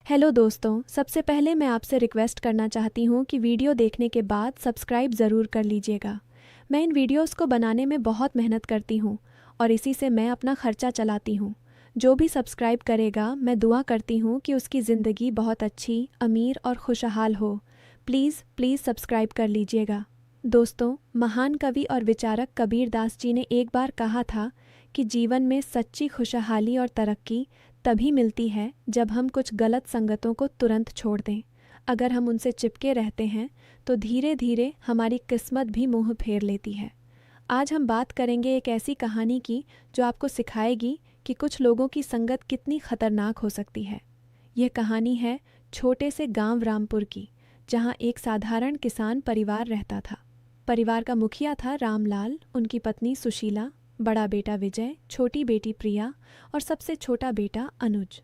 Hello दोस्तों, सबसे पहले मैं आपसे रिक्वेस्ट करना चाहती हूँ कि वीडियो देखने के बाद सब्सक्राइब ज़रूर कर लीजिएगा। मैं इन वीडियोस को बनाने में बहुत मेहनत करती हूँ और इसी से मैं अपना खर्चा चलाती हूँ। जो भी सब्सक्राइब करेगा, मैं दुआ करती हूँ कि उसकी ज़िंदगी बहुत अच्छी, अमीर और खुशहाल हो। प्लीज़ प्लीज़ सब्सक्राइब कर लीजिएगा। दोस्तों, महान कवि और विचारक कबीर दास जी ने एक बार कहा था कि जीवन में सच्ची खुशहाली और तरक्की तभी मिलती है जब हम कुछ गलत संगतों को तुरंत छोड़ दें। अगर हम उनसे चिपके रहते हैं तो धीरे धीरे हमारी किस्मत भी मुंह फेर लेती है। आज हम बात करेंगे एक ऐसी कहानी की जो आपको सिखाएगी कि कुछ लोगों की संगत कितनी खतरनाक हो सकती है। यह कहानी है छोटे से गांव रामपुर की, जहां एक साधारण किसान परिवार रहता था। परिवार का मुखिया था रामलाल, उनकी पत्नी सुशीला, बड़ा बेटा विजय, छोटी बेटी प्रिया और सबसे छोटा बेटा अनुज।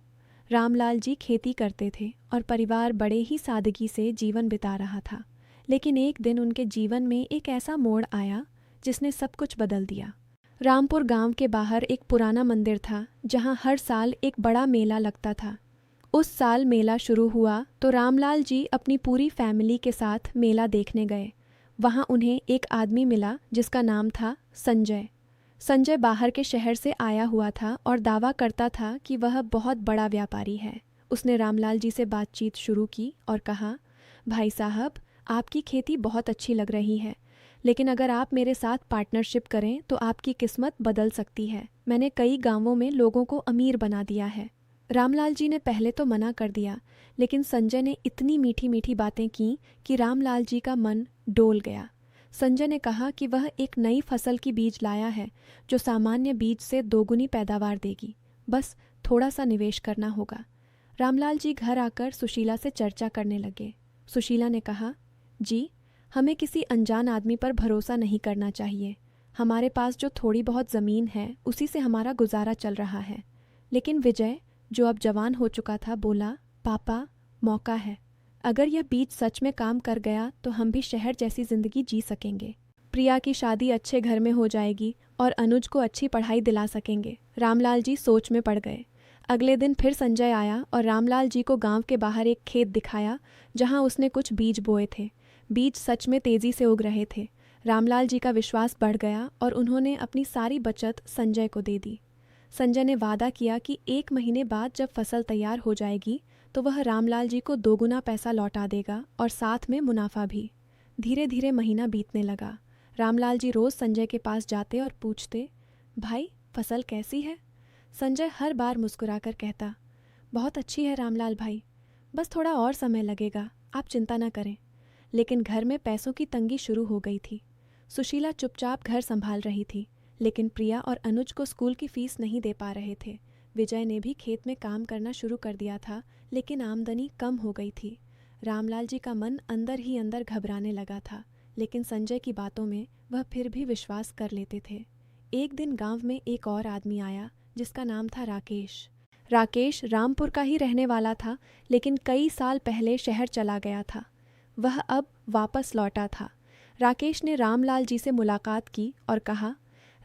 रामलाल जी खेती करते थे और परिवार बड़े ही सादगी से जीवन बिता रहा था। लेकिन एक दिन उनके जीवन में एक ऐसा मोड़ आया जिसने सब कुछ बदल दिया। रामपुर गांव के बाहर एक पुराना मंदिर था जहां हर साल एक बड़ा मेला लगता था। उस साल मेला शुरू हुआ तो रामलाल जी अपनी पूरी फैमिली के साथ मेला देखने गए। वहां उन्हें एक आदमी मिला जिसका नाम था संजय। संजय बाहर के शहर से आया हुआ था और दावा करता था कि वह बहुत बड़ा व्यापारी है। उसने रामलाल जी से बातचीत शुरू की और कहा, भाई साहब, आपकी खेती बहुत अच्छी लग रही है, लेकिन अगर आप मेरे साथ पार्टनरशिप करें तो आपकी किस्मत बदल सकती है। मैंने कई गांवों में लोगों को अमीर बना दिया है। रामलाल जी ने पहले तो मना कर दिया, लेकिन संजय ने इतनी मीठी मीठी बातें की कि रामलाल जी का मन डोल गया। संजय ने कहा कि वह एक नई फसल की बीज लाया है जो सामान्य बीज से दोगुनी पैदावार देगी। बस थोड़ा सा निवेश करना होगा। रामलाल जी घर आकर सुशीला से चर्चा करने लगे। सुशीला ने कहा, जी, हमें किसी अनजान आदमी पर भरोसा नहीं करना चाहिए। हमारे पास जो थोड़ी बहुत ज़मीन है उसी से हमारा गुजारा चल रहा है। लेकिन विजय, जो अब जवान हो चुका था, बोला, पापा, मौका है। अगर यह बीज सच में काम कर गया तो हम भी शहर जैसी जिंदगी जी सकेंगे। प्रिया की शादी अच्छे घर में हो जाएगी और अनुज को अच्छी पढ़ाई दिला सकेंगे। रामलाल जी सोच में पड़ गए। अगले दिन फिर संजय आया और रामलाल जी को गांव के बाहर एक खेत दिखाया जहां उसने कुछ बीज बोए थे। बीज सच में तेजी से उग रहे थे। रामलाल जी का विश्वास बढ़ गया और उन्होंने अपनी सारी बचत संजय को दे दी। संजय ने वादा किया कि 1 महीने बाद जब फसल तैयार हो जाएगी तो वह रामलाल जी को दोगुना पैसा लौटा देगा और साथ में मुनाफा भी। धीरे धीरे महीना बीतने लगा। रामलाल जी रोज़ संजय के पास जाते और पूछते, भाई, फसल कैसी है? संजय हर बार मुस्कुराकर कहता, बहुत अच्छी है रामलाल भाई, बस थोड़ा और समय लगेगा, आप चिंता न करें। लेकिन घर में पैसों की तंगी शुरू हो गई थी। सुशीला चुपचाप घर संभाल रही थी, लेकिन प्रिया और अनुज को स्कूल की फीस नहीं दे पा रहे थे। विजय ने भी खेत में काम करना शुरू कर दिया था, लेकिन आमदनी कम हो गई थी। रामलाल जी का मन अंदर ही अंदर घबराने लगा था, लेकिन संजय की बातों में वह फिर भी विश्वास कर लेते थे। एक दिन गांव में एक और आदमी आया जिसका नाम था राकेश। राकेश रामपुर का ही रहने वाला था, लेकिन कई साल पहले शहर चला गया था। वह अब वापस लौटा था। राकेश ने रामलाल जी से मुलाकात की और कहा,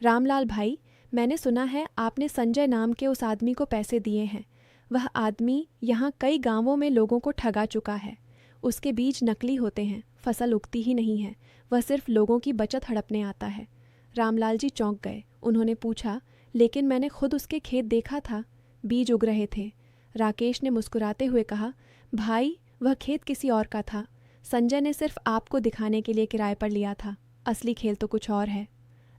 रामलाल भाई, मैंने सुना है आपने संजय नाम के उस आदमी को पैसे दिए हैं। वह आदमी यहाँ कई गांवों में लोगों को ठगा चुका है। उसके बीज नकली होते हैं, फसल उगती ही नहीं है, वह सिर्फ लोगों की बचत हड़पने आता है। रामलाल जी चौंक गए। उन्होंने पूछा, लेकिन मैंने खुद उसके खेत देखा था, बीज उग रहे थे। राकेश ने मुस्कुराते हुए कहा, भाई, वह खेत किसी और का था। संजय ने सिर्फ आपको दिखाने के लिए किराए पर लिया था, असली खेल तो कुछ और है।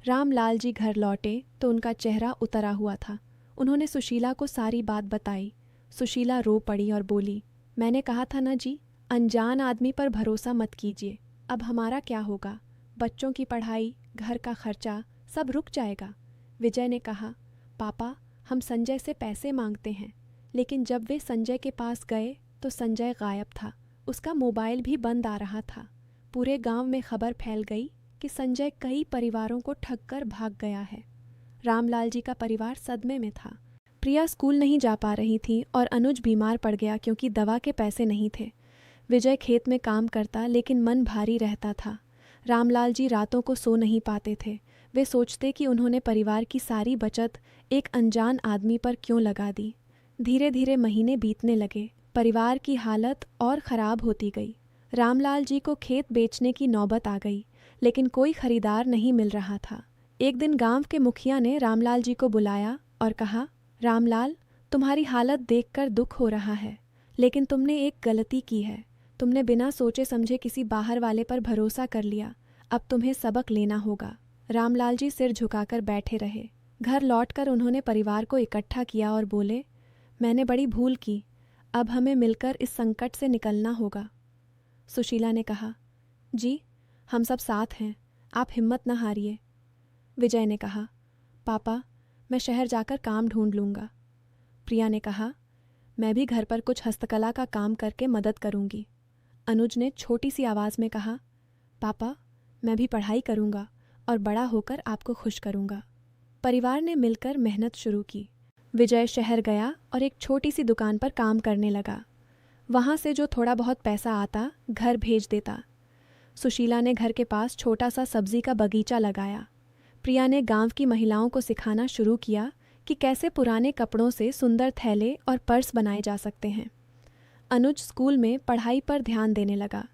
रामलाल जी घर लौटे तो उनका चेहरा उतरा हुआ था। उन्होंने सुशीला को सारी बात बताई। सुशीला रो पड़ी और बोली, मैंने कहा था ना जी, अनजान आदमी पर भरोसा मत कीजिए। अब हमारा क्या होगा? बच्चों की पढ़ाई, घर का खर्चा, सब रुक जाएगा। विजय ने कहा, पापा, हम संजय से पैसे मांगते हैं। लेकिन जब वे संजय के पास गए तो संजय गायब था। उसका मोबाइल भी बंद आ रहा था। पूरे गांव में खबर फैल गई कि संजय कई परिवारों को ठग कर भाग गया है। रामलाल जी का परिवार सदमे में था। प्रिया स्कूल नहीं जा पा रही थी और अनुज बीमार पड़ गया क्योंकि दवा के पैसे नहीं थे। विजय खेत में काम करता, लेकिन मन भारी रहता था। रामलाल जी रातों को सो नहीं पाते थे। वे सोचते कि उन्होंने परिवार की सारी बचत एक अनजान आदमी पर क्यों लगा दी। धीरे धीरे महीने बीतने लगे। परिवार की हालत और ख़राब होती गई। रामलाल जी को खेत बेचने की नौबत आ गई, लेकिन कोई खरीदार नहीं मिल रहा था। एक दिन गांव के मुखिया ने रामलाल जी को बुलाया और कहा, रामलाल, तुम्हारी हालत देखकर दुख हो रहा है, लेकिन तुमने एक गलती की है। तुमने बिना सोचे समझे किसी बाहर वाले पर भरोसा कर लिया। अब तुम्हें सबक लेना होगा। रामलाल जी सिर झुकाकर बैठे रहे। घर लौटकर उन्होंने परिवार को इकट्ठा किया और बोले, मैंने बड़ी भूल की। अब हमें मिलकर इस संकट से निकलना होगा। सुशीला ने कहा, जी हम सब साथ हैं, आप हिम्मत न हारिए। विजय ने कहा, पापा मैं शहर जाकर काम ढूंढ लूँगा। प्रिया ने कहा, मैं भी घर पर कुछ हस्तकला का काम करके मदद करूँगी। अनुज ने छोटी सी आवाज़ में कहा, पापा मैं भी पढ़ाई करूँगा और बड़ा होकर आपको खुश करूँगा। परिवार ने मिलकर मेहनत शुरू की। विजय शहर गया और एक छोटी सी दुकान पर काम करने लगा। वहाँ से जो थोड़ा बहुत पैसा आता घर भेज देता। सुशीला ने घर के पास छोटा सा सब्जी का बगीचा लगाया। प्रिया ने गांव की महिलाओं को सिखाना शुरू किया कि कैसे पुराने कपड़ों से सुंदर थैले और पर्स बनाए जा सकते हैं। अनुज स्कूल में पढ़ाई पर ध्यान देने लगा,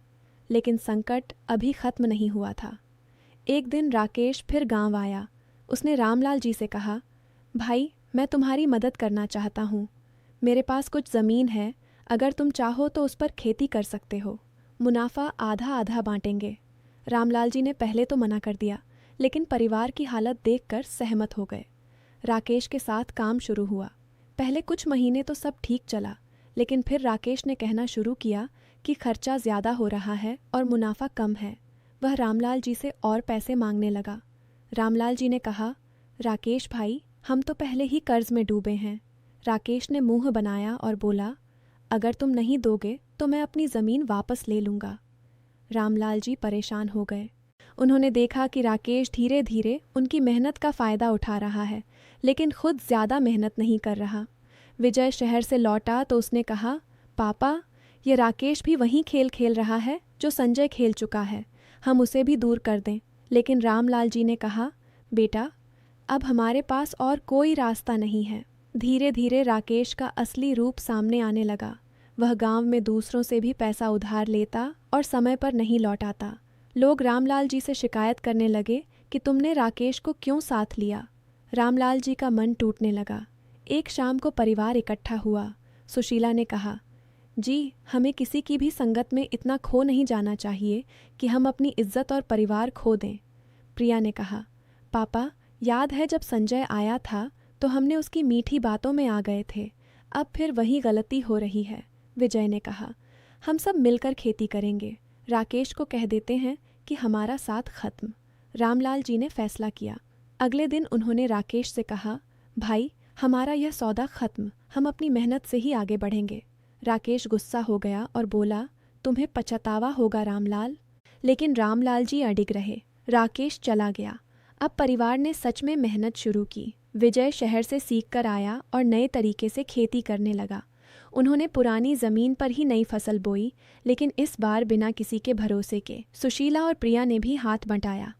लेकिन संकट अभी ख़त्म नहीं हुआ था। एक दिन राकेश फिर गांव आया। उसने रामलाल जी से कहा, भाई मैं तुम्हारी मदद करना चाहता हूँ। मेरे पास कुछ ज़मीन है, अगर तुम चाहो तो उस पर खेती कर सकते हो। मुनाफा आधा आधा बांटेंगे। रामलाल जी ने पहले तो मना कर दिया, लेकिन परिवार की हालत देखकर सहमत हो गए। राकेश के साथ काम शुरू हुआ। पहले कुछ महीने तो सब ठीक चला, लेकिन फिर राकेश ने कहना शुरू किया कि खर्चा ज़्यादा हो रहा है और मुनाफा कम है। वह रामलाल जी से और पैसे मांगने लगा। रामलाल जी ने कहा, राकेश भाई हम तो पहले ही कर्ज में डूबे हैं। राकेश ने मुंह बनाया और बोला, अगर तुम नहीं दोगे तो मैं अपनी ज़मीन वापस ले लूँगा। रामलाल जी परेशान हो गए। उन्होंने देखा कि राकेश धीरे धीरे उनकी मेहनत का फ़ायदा उठा रहा है, लेकिन खुद ज़्यादा मेहनत नहीं कर रहा। विजय शहर से लौटा तो उसने कहा, पापा ये राकेश भी वही खेल खेल रहा है जो संजय खेल चुका है। हम उसे भी दूर कर दें। लेकिन रामलाल जी ने कहा, बेटा अब हमारे पास और कोई रास्ता नहीं है। धीरे धीरे राकेश का असली रूप सामने आने लगा। वह गांव में दूसरों से भी पैसा उधार लेता और समय पर नहीं लौटाता। लोग रामलाल जी से शिकायत करने लगे कि तुमने राकेश को क्यों साथ लिया। रामलाल जी का मन टूटने लगा। एक शाम को परिवार इकट्ठा हुआ। सुशीला ने कहा, जी हमें किसी की भी संगत में इतना खो नहीं जाना चाहिए कि हम अपनी इज्जत और परिवार खो दें। प्रिया ने कहा, पापा याद है जब संजय आया था तो हमने उसकी मीठी बातों में आ गए थे, अब फिर वही गलती हो रही है। विजय ने कहा, हम सब मिलकर खेती करेंगे। राकेश को कह देते हैं कि हमारा साथ खत्म। रामलाल जी ने फैसला किया। अगले दिन उन्होंने राकेश से कहा, भाई हमारा यह सौदा खत्म, हम अपनी मेहनत से ही आगे बढ़ेंगे। राकेश गुस्सा हो गया और बोला, तुम्हें पछतावा होगा रामलाल। लेकिन रामलाल जी अडिग रहे। राकेश चला गया। अब परिवार ने सच में मेहनत शुरू की। विजय शहर से सीख कर आया और नए तरीके से खेती करने लगा। उन्होंने पुरानी ज़मीन पर ही नई फसल बोई, लेकिन इस बार बिना किसी के भरोसे के। सुशीला और प्रिया ने भी हाथ बंटाया।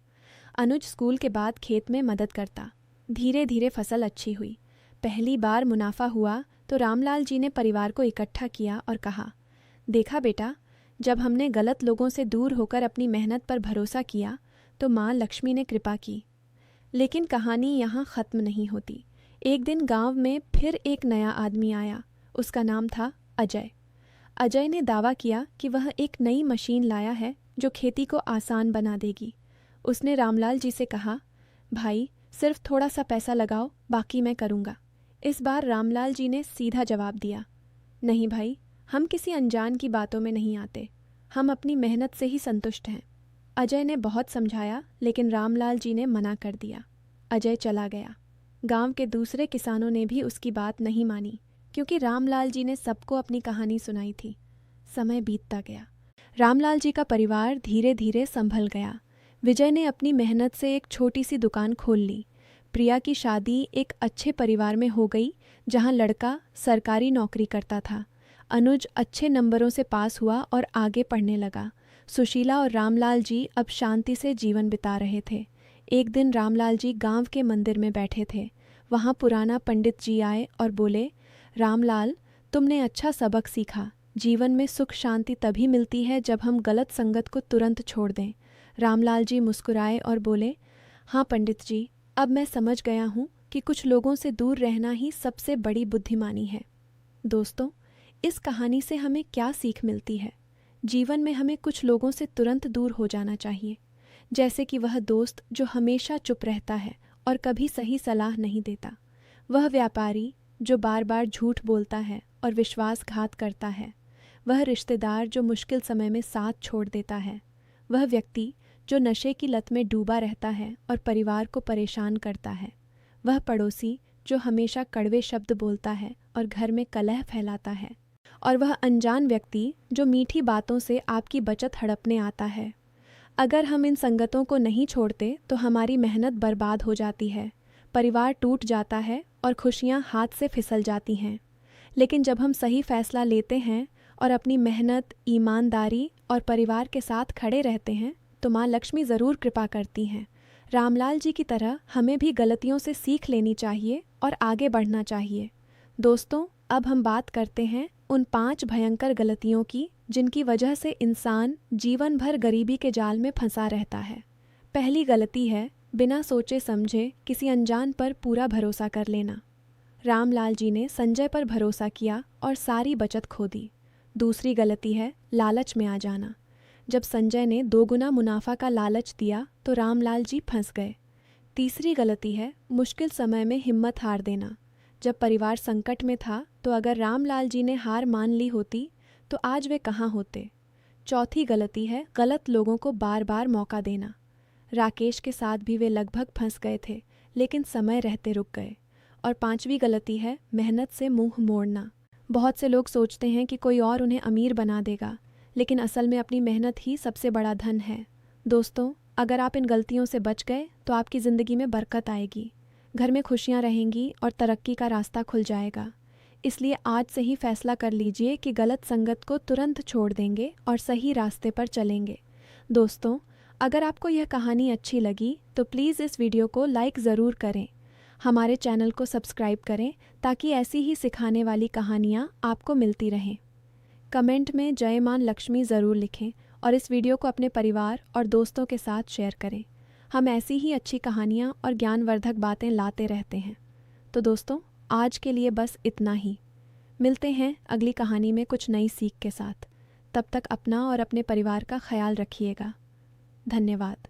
अनुज स्कूल के बाद खेत में मदद करता। धीरे धीरे फसल अच्छी हुई। पहली बार मुनाफा हुआ तो रामलाल जी ने परिवार को इकट्ठा किया और कहा, देखा बेटा, जब हमने गलत लोगों से दूर होकर अपनी मेहनत पर भरोसा किया तो माँ लक्ष्मी ने कृपा की। लेकिन कहानी यहाँ ख़त्म नहीं होती। एक दिन गांव में फिर एक नया आदमी आया। उसका नाम था अजय। अजय ने दावा किया कि वह एक नई मशीन लाया है जो खेती को आसान बना देगी। उसने रामलाल जी से कहा, भाई सिर्फ थोड़ा सा पैसा लगाओ, बाकी मैं करूँगा। इस बार रामलाल जी ने सीधा जवाब दिया, नहीं भाई, हम किसी अनजान की बातों में नहीं आते, हम अपनी मेहनत से ही संतुष्ट हैं। अजय ने बहुत समझाया, लेकिन रामलाल जी ने मना कर दिया। अजय चला गया। गांव के दूसरे किसानों ने भी उसकी बात नहीं मानी, क्योंकि रामलाल जी ने सबको अपनी कहानी सुनाई थी। समय बीतता गया। रामलाल जी का परिवार धीरे धीरे संभल गया। विजय ने अपनी मेहनत से एक छोटी सी दुकान खोल ली। प्रिया की शादी एक अच्छे परिवार में हो गई, जहां लड़का सरकारी नौकरी करता था। अनुज अच्छे नंबरों से पास हुआ और आगे पढ़ने लगा। सुशीला और रामलाल जी अब शांति से जीवन बिता रहे थे। एक दिन रामलाल जी गांव के मंदिर में बैठे थे। वहां पुराना पंडित जी आए और बोले, रामलाल, तुमने अच्छा सबक सीखा। जीवन में सुख शांति तभी मिलती है जब हम गलत संगत को तुरंत छोड़ दें। रामलाल जी मुस्कुराए और बोले, हाँ पंडित जी, अब मैं समझ गया हूँ कि कुछ लोगों से दूर रहना ही सबसे बड़ी बुद्धिमानी है। दोस्तों, इस कहानी से हमें क्या सीख मिलती है? जीवन में हमें कुछ लोगों से तुरंत दूर हो जाना चाहिए, जैसे कि वह दोस्त जो हमेशा चुप रहता है और कभी सही सलाह नहीं देता, वह व्यापारी जो बार बार झूठ बोलता है और विश्वासघात करता है, वह रिश्तेदार जो मुश्किल समय में साथ छोड़ देता है, वह व्यक्ति जो नशे की लत में डूबा रहता है और परिवार को परेशान करता है, वह पड़ोसी जो हमेशा कड़वे शब्द बोलता है और घर में कलह फैलाता है, और वह अनजान व्यक्ति जो मीठी बातों से आपकी बचत हड़पने आता है। अगर हम इन संगतों को नहीं छोड़ते तो हमारी मेहनत बर्बाद हो जाती है, परिवार टूट जाता है और खुशियां हाथ से फिसल जाती हैं। लेकिन जब हम सही फैसला लेते हैं और अपनी मेहनत, ईमानदारी और परिवार के साथ खड़े रहते हैं तो माँ लक्ष्मी ज़रूर कृपा करती हैं। रामलाल जी की तरह हमें भी गलतियों से सीख लेनी चाहिए और आगे बढ़ना चाहिए। दोस्तों, अब हम बात करते हैं उन 5 भयंकर गलतियों की जिनकी वजह से इंसान जीवन भर गरीबी के जाल में फंसा रहता है। पहली गलती है बिना सोचे समझे किसी अनजान पर पूरा भरोसा कर लेना। रामलाल जी ने संजय पर भरोसा किया और सारी बचत खो दी। दूसरी गलती है लालच में आ जाना। जब संजय ने 2 गुना मुनाफा का लालच दिया तो रामलाल जी फंस गए। तीसरी गलती है मुश्किल समय में हिम्मत हार देना। जब परिवार संकट में था तो अगर रामलाल जी ने हार मान ली होती तो आज वे कहाँ होते। चौथी गलती है गलत लोगों को बार बार मौका देना। राकेश के साथ भी वे लगभग फंस गए थे, लेकिन समय रहते रुक गए। और 5वीं गलती है मेहनत से मुंह मोड़ना। बहुत से लोग सोचते हैं कि कोई और उन्हें अमीर बना देगा, लेकिन असल में अपनी मेहनत ही सबसे बड़ा धन है। दोस्तों, अगर आप इन गलतियों से बच गए तो आपकी ज़िंदगी में बरकत आएगी, घर में खुशियाँ रहेंगी और तरक्की का रास्ता खुल जाएगा। इसलिए आज से ही फैसला कर लीजिए कि गलत संगत को तुरंत छोड़ देंगे और सही रास्ते पर चलेंगे। दोस्तों, अगर आपको यह कहानी अच्छी लगी तो प्लीज़ इस वीडियो को लाइक ज़रूर करें। हमारे चैनल को सब्सक्राइब करें ताकि ऐसी ही सिखाने वाली कहानियाँ आपको मिलती रहें। कमेंट में जय मां लक्ष्मी ज़रूर लिखें और इस वीडियो को अपने परिवार और दोस्तों के साथ शेयर करें। हम ऐसी ही अच्छी कहानियाँ और ज्ञानवर्धक बातें लाते रहते हैं। तो दोस्तों, आज के लिए बस इतना ही। मिलते हैं अगली कहानी में कुछ नई सीख के साथ। तब तक अपना और अपने परिवार का ख्याल रखिएगा। धन्यवाद।